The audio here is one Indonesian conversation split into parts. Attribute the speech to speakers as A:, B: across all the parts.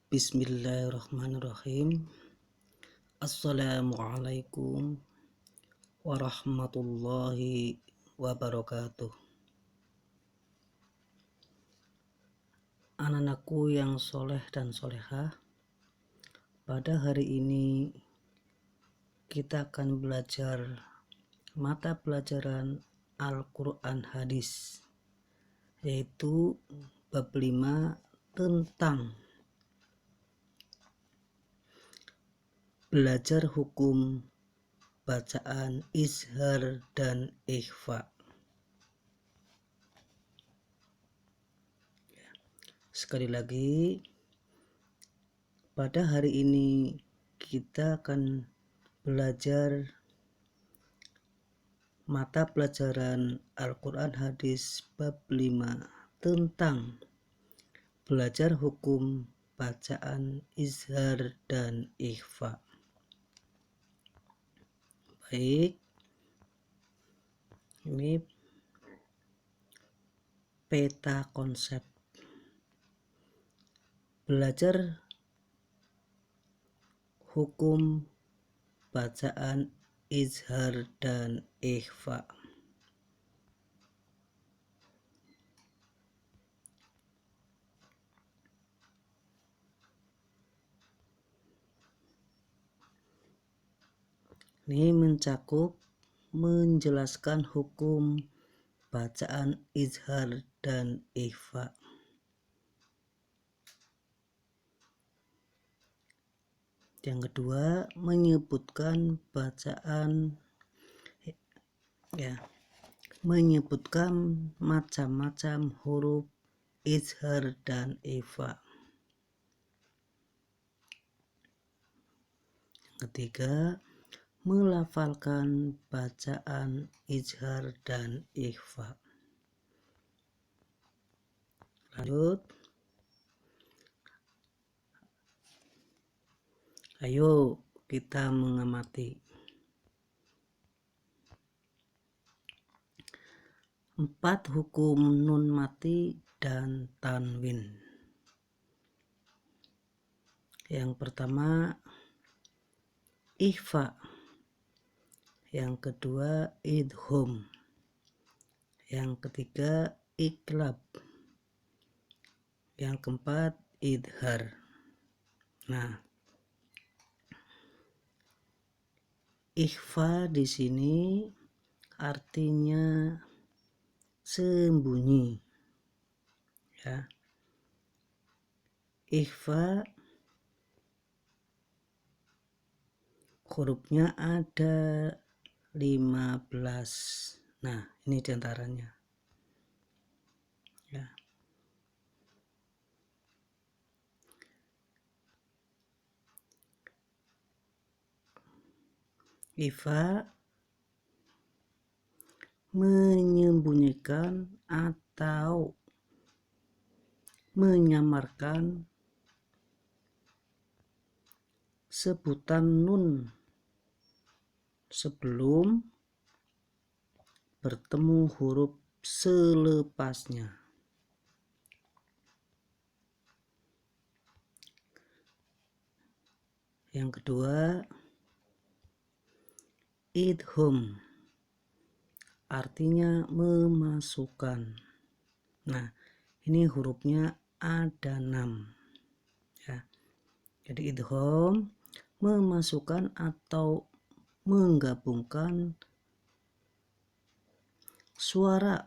A: Bismillahirrahmanirrahim. Assalamualaikum warahmatullahi wabarakatuh. Anak-anakku yang soleh dan solehah, pada hari ini kita akan belajar mata pelajaran Al-Quran Hadis, yaitu bab 5 tentang belajar hukum bacaan izhar dan ikhfa. Sekali lagi, pada hari ini kita akan belajar mata pelajaran Al-Quran Hadis bab 5 tentang belajar hukum bacaan izhar dan ikhfa. Baik, ini peta konsep belajar hukum bacaan izhar dan ikhfa. Ini mencakup menjelaskan hukum bacaan izhar dan ikhfa. Yang kedua, menyebutkan bacaan, menyebutkan macam-macam huruf izhar dan ikhfa. Yang ketiga, melafalkan bacaan izhar dan ikhfa. Lanjut, ayo kita mengamati 4 hukum nun mati dan tanwin. Yang pertama, ikhfa. Yang kedua, idgham. Yang ketiga, iqlab. Yang keempat, idhar. Nah, ikhfa di sini artinya sembunyi. Ya. Ikhfa hurufnya ada 15. Nah, ini diantaranya. Ya. Ikhfa menyembunyikan atau menyamarkan sebutan nun sebelum bertemu huruf selepasnya. Yang kedua, idgham artinya memasukkan. Nah, ini hurufnya ada 6. Ya. Jadi idgham memasukkan atau menggabungkan suara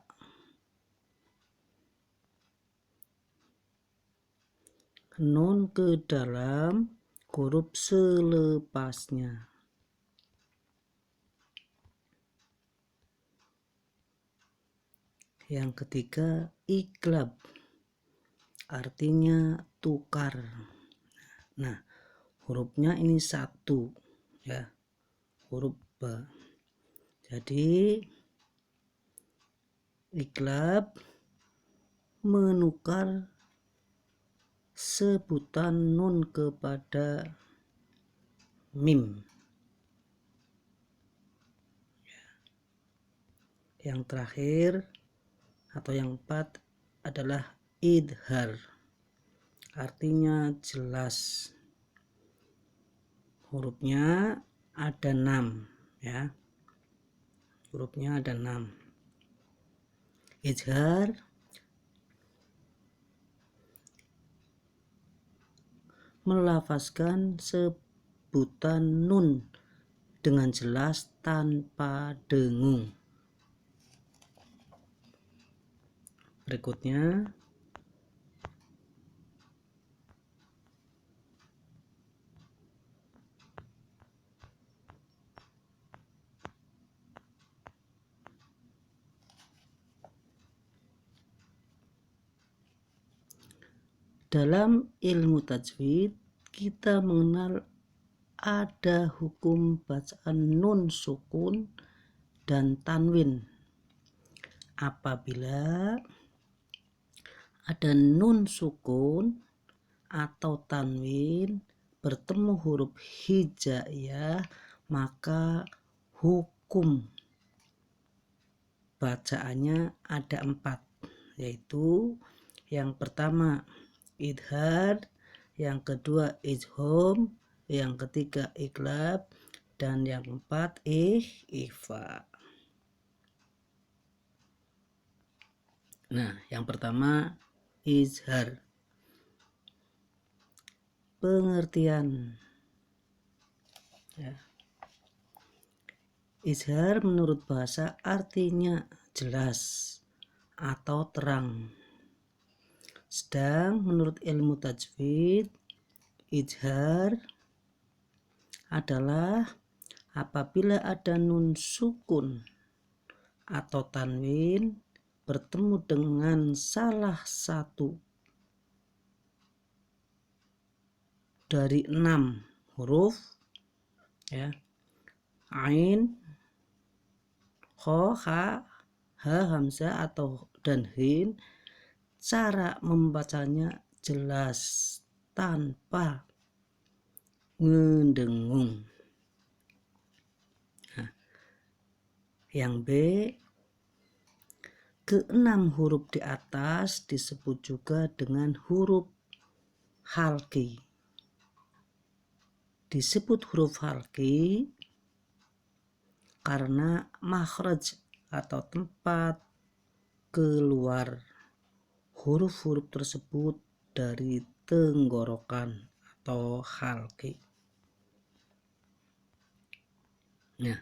A: nun ke dalam huruf selepasnya. Yang ketiga, iqlab artinya tukar. Nah, hurufnya ini 1, ya, huruf ba. Jadi iqlab menukar sebutan nun kepada mim. Yang terakhir atau yang 4 adalah idhar artinya jelas. Hurufnya ada 6 ya. Hurufnya ada 6. Izhar melafazkan sebutan nun dengan jelas tanpa dengung. Berikutnya dalam ilmu tajwid kita mengenal ada hukum bacaan nun sukun dan tanwin. Apabila ada nun sukun atau tanwin bertemu huruf hijaiyah, maka hukum bacaannya ada 4, yaitu yang pertama idhar, yang kedua idgham, yang ketiga iqlab, dan yang keempat ikhfa. Nah, yang pertama izhar. Pengertian ya. Izhar menurut bahasa artinya jelas atau terang. Sedang menurut ilmu tajwid, izhar adalah apabila ada nun sukun atau tanwin bertemu dengan salah satu dari 6 huruf ya, ain, kho, ha, hamzah atau dan hin, cara membacanya jelas tanpa ngedengung. Nah, yang B, ke-6 huruf di atas disebut juga dengan huruf halqi. Disebut huruf halqi karena makhraj atau tempat keluar huruf-huruf tersebut dari tenggorokan atau halqi. Nah,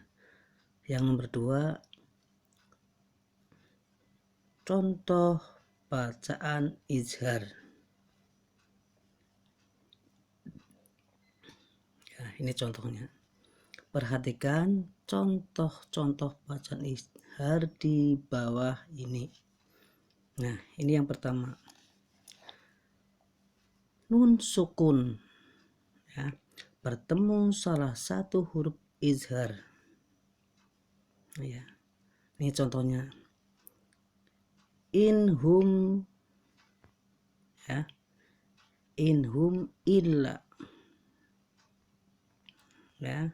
A: yang nomor 2, contoh bacaan izhar. Ya, ini contohnya. Perhatikan contoh-contoh bacaan izhar di bawah ini. Nah, ini yang pertama. Nun sukun ya, bertemu salah satu huruf izhar. Ya. Ini contohnya. Inhum ya. Inhum illa. Ya.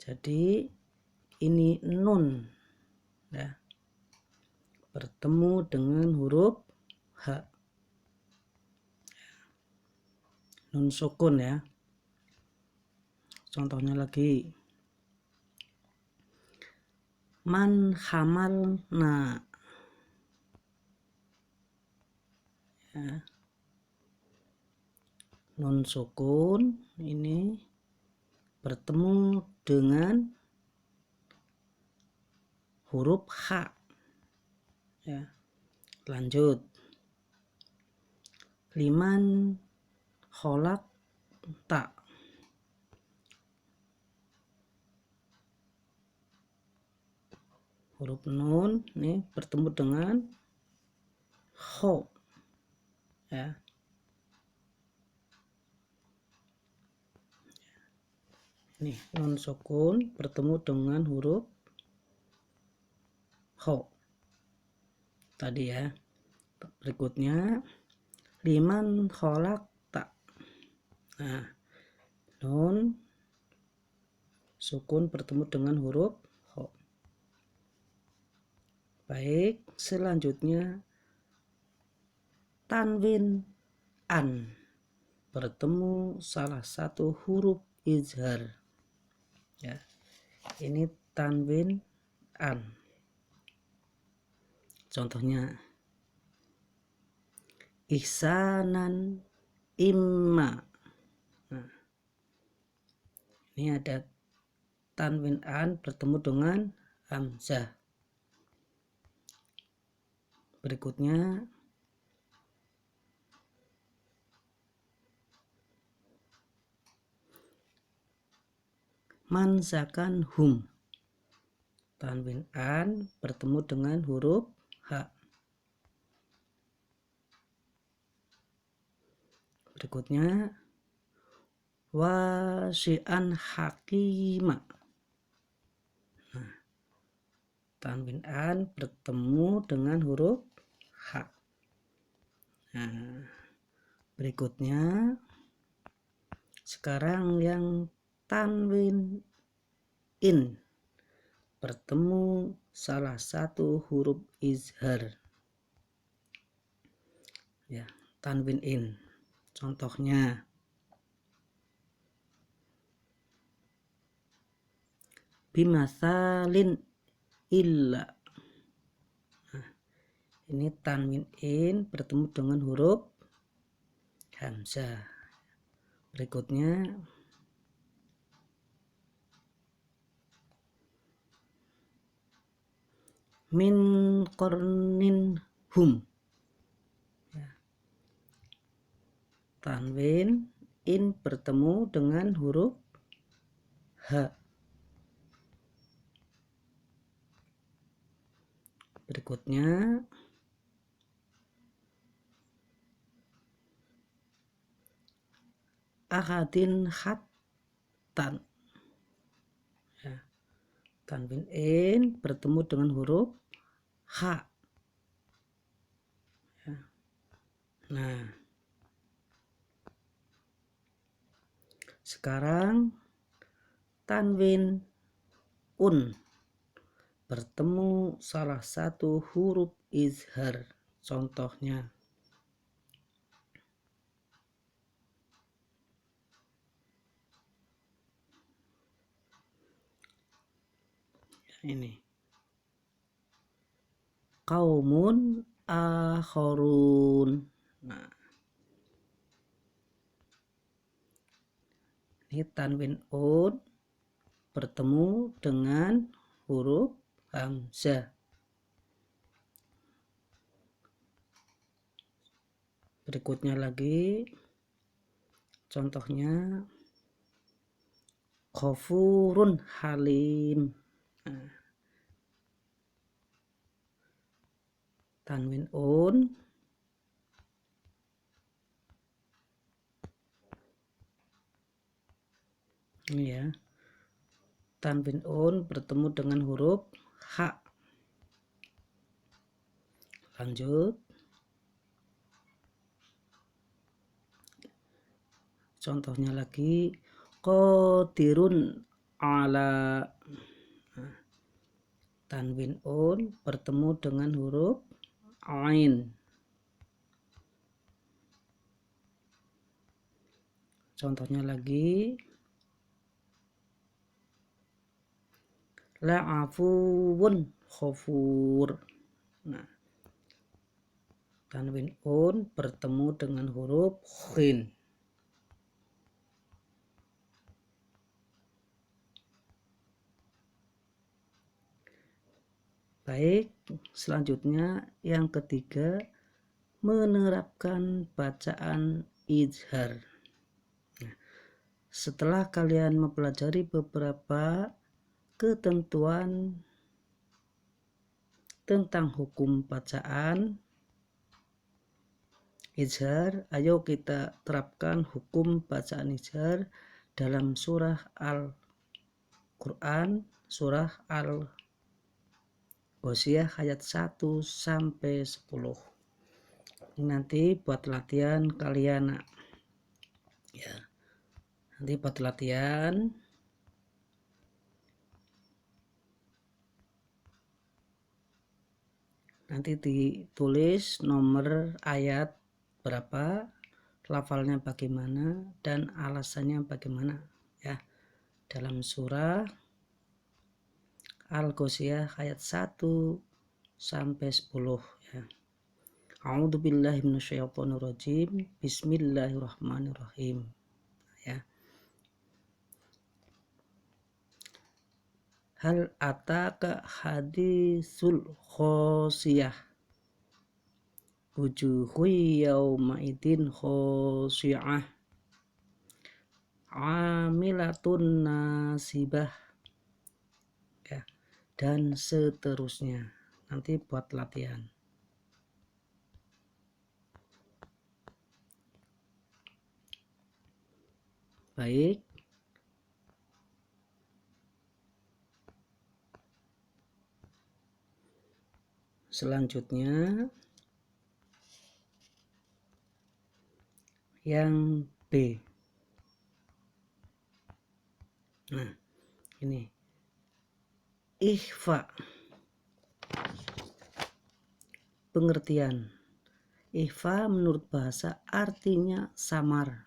A: Jadi ini nun ya, bertemu dengan huruf ha. Nun sukun ya. Contohnya lagi. Man hamalna ya. Nun sukun ini bertemu dengan huruf ha ya. Lanjut. Liman kholak ta, huruf nun nih bertemu dengan kho ya. Nih nun sukun bertemu dengan huruf kho tadi ya. Berikutnya liman kholak ta. Nah, nun sukun bertemu dengan huruf kho. Baik, selanjutnya tanwin an bertemu salah satu huruf izhar. Ya, ini tanwin an. Contohnya ihsanan imma. Nah, ini ada tanwin an bertemu dengan hamzah. Berikutnya manzakan hum, tanwin an bertemu dengan huruf ha. Berikutnya wasi'an hakima. Nah, tanwin an bertemu dengan huruf ha. Nah, berikutnya sekarang yang tanwin in bertemu salah satu huruf izhar. Ya, tanwin in. Contohnya bimatsalin illa. Nah, ini tanwin in bertemu dengan huruf hamzah. Berikutnya min qarnin hum. Ya, tanwin in bertemu dengan huruf ha. Berikutnya ahadin hattan. Ya, tanwin in bertemu dengan huruf ha. Ya. Nah, sekarang tanwin un bertemu salah satu huruf izhar. Contohnya ini qaumun akharun. Nah, ini tanwin un bertemu dengan huruf hamzah. Berikutnya lagi contohnya ghafurun halim. Nah, tanwin un ini ya, tanwin un bertemu dengan huruf ha. Lanjut, contohnya lagi qadirun ala. Nah, tanwin un bertemu dengan huruf ain. Contohnya lagi la'afuwun khafur. Nah, tanwin un bertemu dengan huruf khin. Baik, selanjutnya yang ketiga, menerapkan bacaan izhar. Nah, setelah kalian mempelajari beberapa ketentuan tentang hukum bacaan izhar, ayo kita terapkan hukum bacaan izhar dalam surah Al-Quran, surah Al-Ghasyiyah ayat 1 sampai 10. Ini nanti buat latihan kalian. Ya, nanti buat latihan. Nanti ditulis nomor ayat berapa, lafalnya bagaimana dan alasannya bagaimana ya. Dalam surah Al-Ghasyiyah ayat 1 sampai 10 ya. A'udzubillahi minasyaitonirrajim. Bismillahirrahmanirrahim ya. Hal ataka hadisul khosiyah wujuhu yawma idin khosyi'ah amilatun nasibah ya, dan seterusnya. Nanti buat latihan. Baik, selanjutnya yang B. Nah, ini ikhfa. Pengertian ikhfa menurut bahasa artinya samar.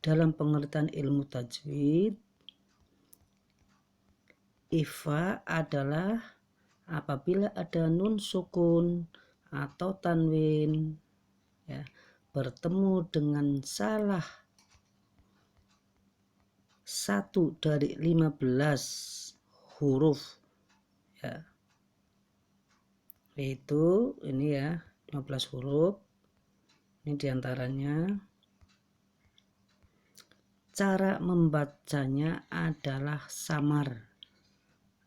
A: Dalam pengertian ilmu tajwid, ikhfa adalah apabila ada nun sukun atau tanwin ya, bertemu dengan salah satu dari 15 huruf ya, yaitu ini ya, 15 huruf. Ini diantaranya. Cara membacanya adalah samar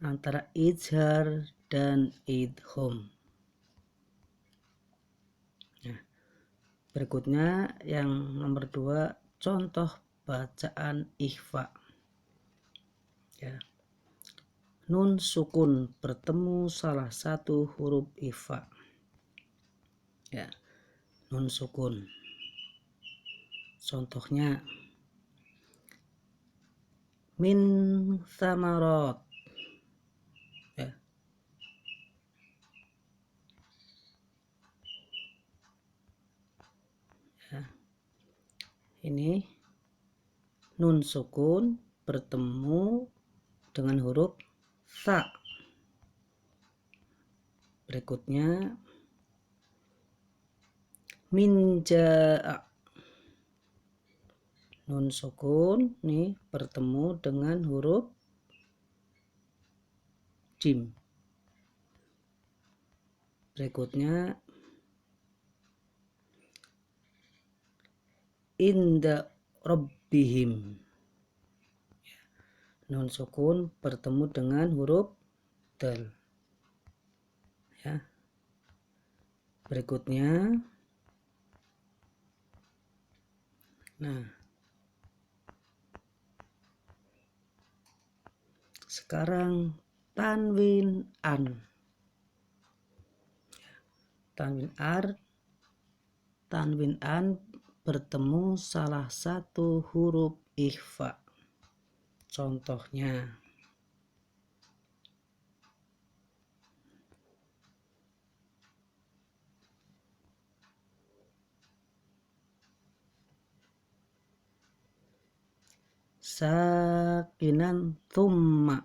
A: antara izhar dan idgham. Nah, berikutnya yang nomor 2, contoh bacaan ikhfa ya. Nun sukun bertemu salah satu huruf ikhfa ya, nun sukun. Contohnya min samarot ya. Ya, ini nun sukun bertemu dengan huruf sa. Berikutnya min jaa, nun sukun nih bertemu dengan huruf jim. Berikutnya inda rabbihim, nun sukun bertemu dengan huruf dal ya. Berikutnya, nah sekarang tanwin an. Tanwin an bertemu salah satu huruf ikhfa. Contohnya sakinan thumma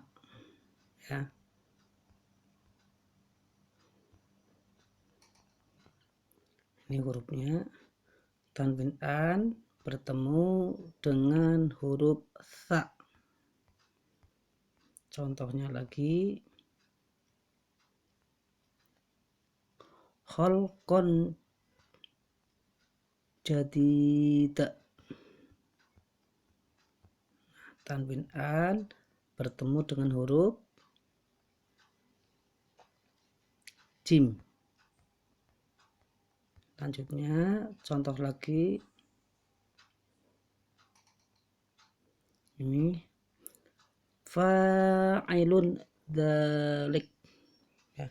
A: ya. Ini hurufnya. Tanwin an bertemu dengan huruf tha. Contohnya lagi khalqan jadida. Tanwin an bertemu dengan huruf jim. Lanjutnya contoh lagi ini fa'ilun dzalik ya.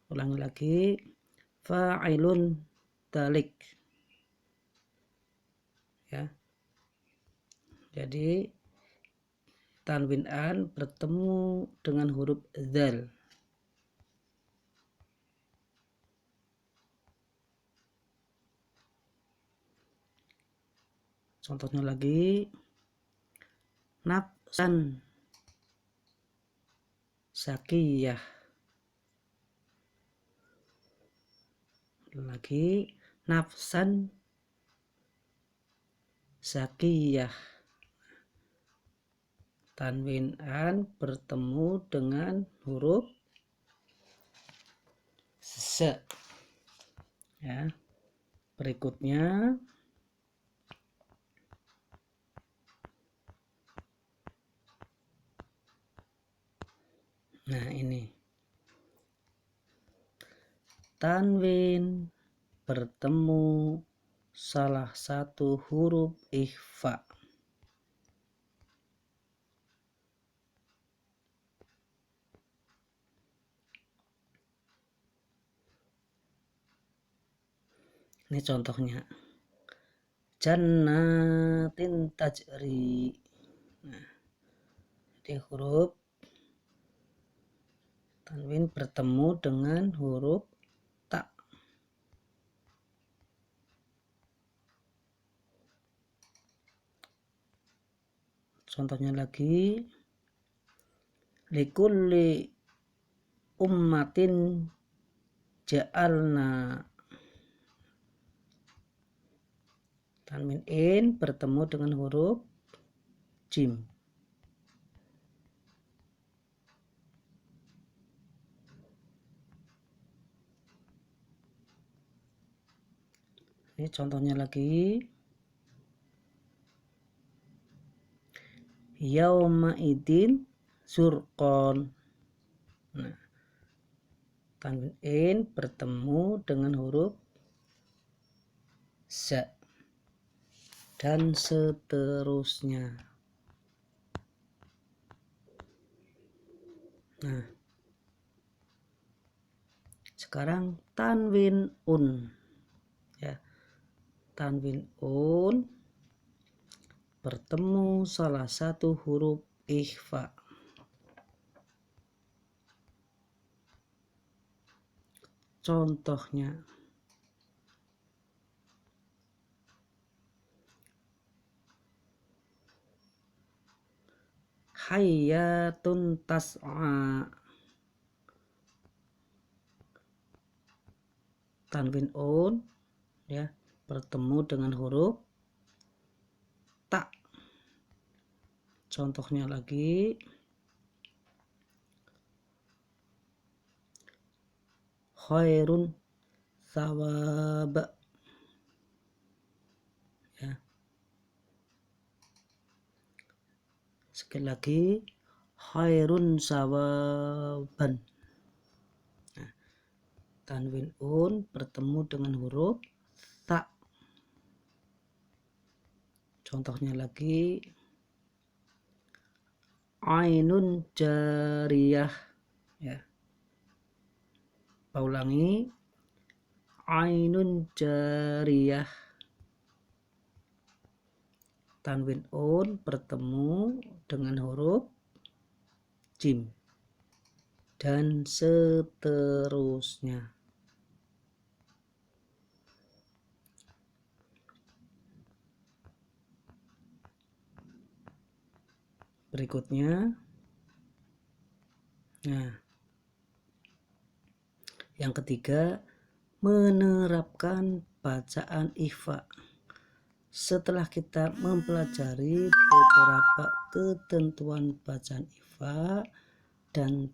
A: Ulangi lagi fa'ilun dzalik ya. Jadi tanwin an bertemu dengan huruf dzal. Contohnya lagi, nafsan zakiyah. Lagi, nafsan zakiyah. Tanwin an bertemu dengan huruf z. Ya. Berikutnya, nah ini, tanwin bertemu salah satu huruf ikhfa. Ini contohnya, jannatin tajri. Nah, jadi huruf tanwin bertemu dengan huruf ta. Contohnya lagi, likulli ummatin ja'alna. Tanwin in bertemu dengan huruf jim. Ini contohnya lagi, yauma idin zurqon. Nah, tanwin in bertemu dengan huruf za dan seterusnya. Nah, sekarang tanwin un. Ya, tanwin un bertemu salah satu huruf ikhfa. Contohnya, hayyatun tas'a. Tanwin un ya bertemu dengan huruf ta. Contohnya lagi, khairun thawab. Ya. Sekali lagi, khairun sawaban. Nah, tanwin un bertemu dengan huruf ta. Contohnya lagi, ainun jariyah. Ya. Ulangi, ainun jariyah. Tanwin un bertemu dengan huruf jim dan seterusnya. Berikutnya, nah, yang ketiga, menerapkan bacaan ikhfa. Setelah kita mempelajari beberapa ketentuan bacaan ikhfa dan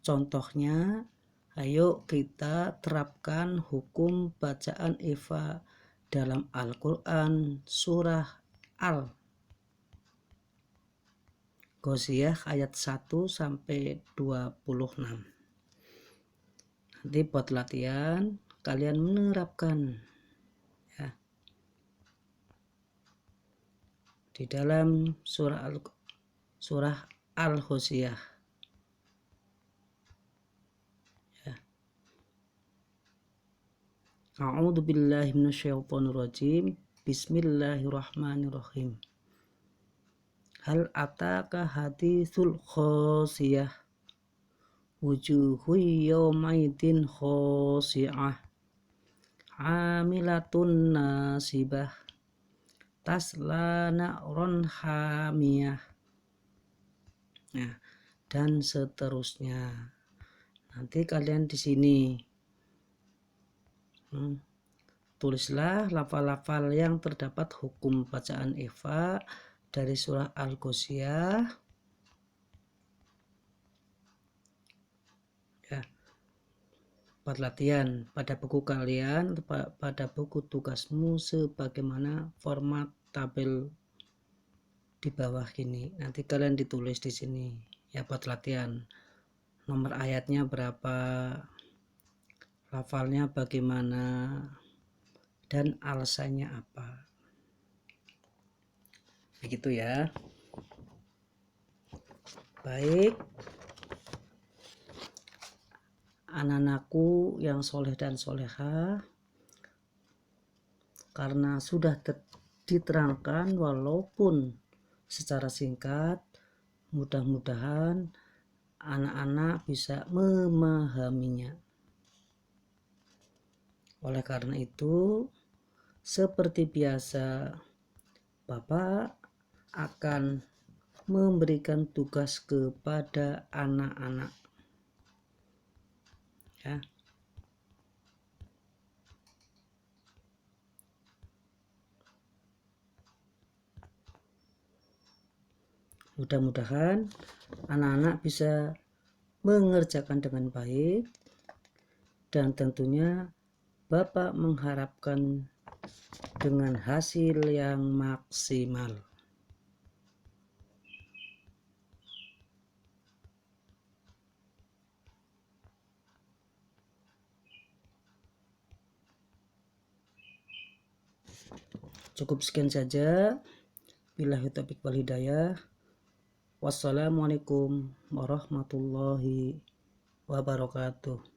A: contohnya, ayo kita terapkan hukum bacaan ikhfa dalam Al-Quran surah Al-Ghasyiyah ayat 1 sampai 26. Nanti buat latihan kalian menerapkan ya di dalam surah Al-Ghasyiyah. Ya. A'udzu billahi minasyaitonir rajim. Bismillahirrahmanirrahim. Hal ataka haditsul khasiyah, wujuhu yawmaidin khasi'ah, amilatun nasibah tasla na'ron hamiyah. Nah, dan seterusnya. Nanti kalian di sini tulislah lafal-lafal yang terdapat hukum bacaan Eva dari surah Al-Ghasyiyah. Ya. Buat latihan pada buku kalian, pada buku tugasmu sebagaimana format tabel di bawah gini. Nanti kalian ditulis di sini ya buat latihan. Nomor ayatnya berapa, lafalnya bagaimana, dan alasannya apa. Begitu ya. Baik. Anak-anakku yang soleh dan soleha, karena sudah diterangkan walaupun secara singkat, mudah-mudahan anak-anak bisa memahaminya. Oleh karena itu, seperti biasa, Bapak akan memberikan tugas kepada anak-anak. Ya. Mudah-mudahan anak-anak bisa mengerjakan dengan baik, dan tentunya Bapak mengharapkan dengan hasil yang maksimal. Cukup sekian saja. Billahi taufiq wal hidayah. Wassalamualaikum warahmatullahi wabarakatuh.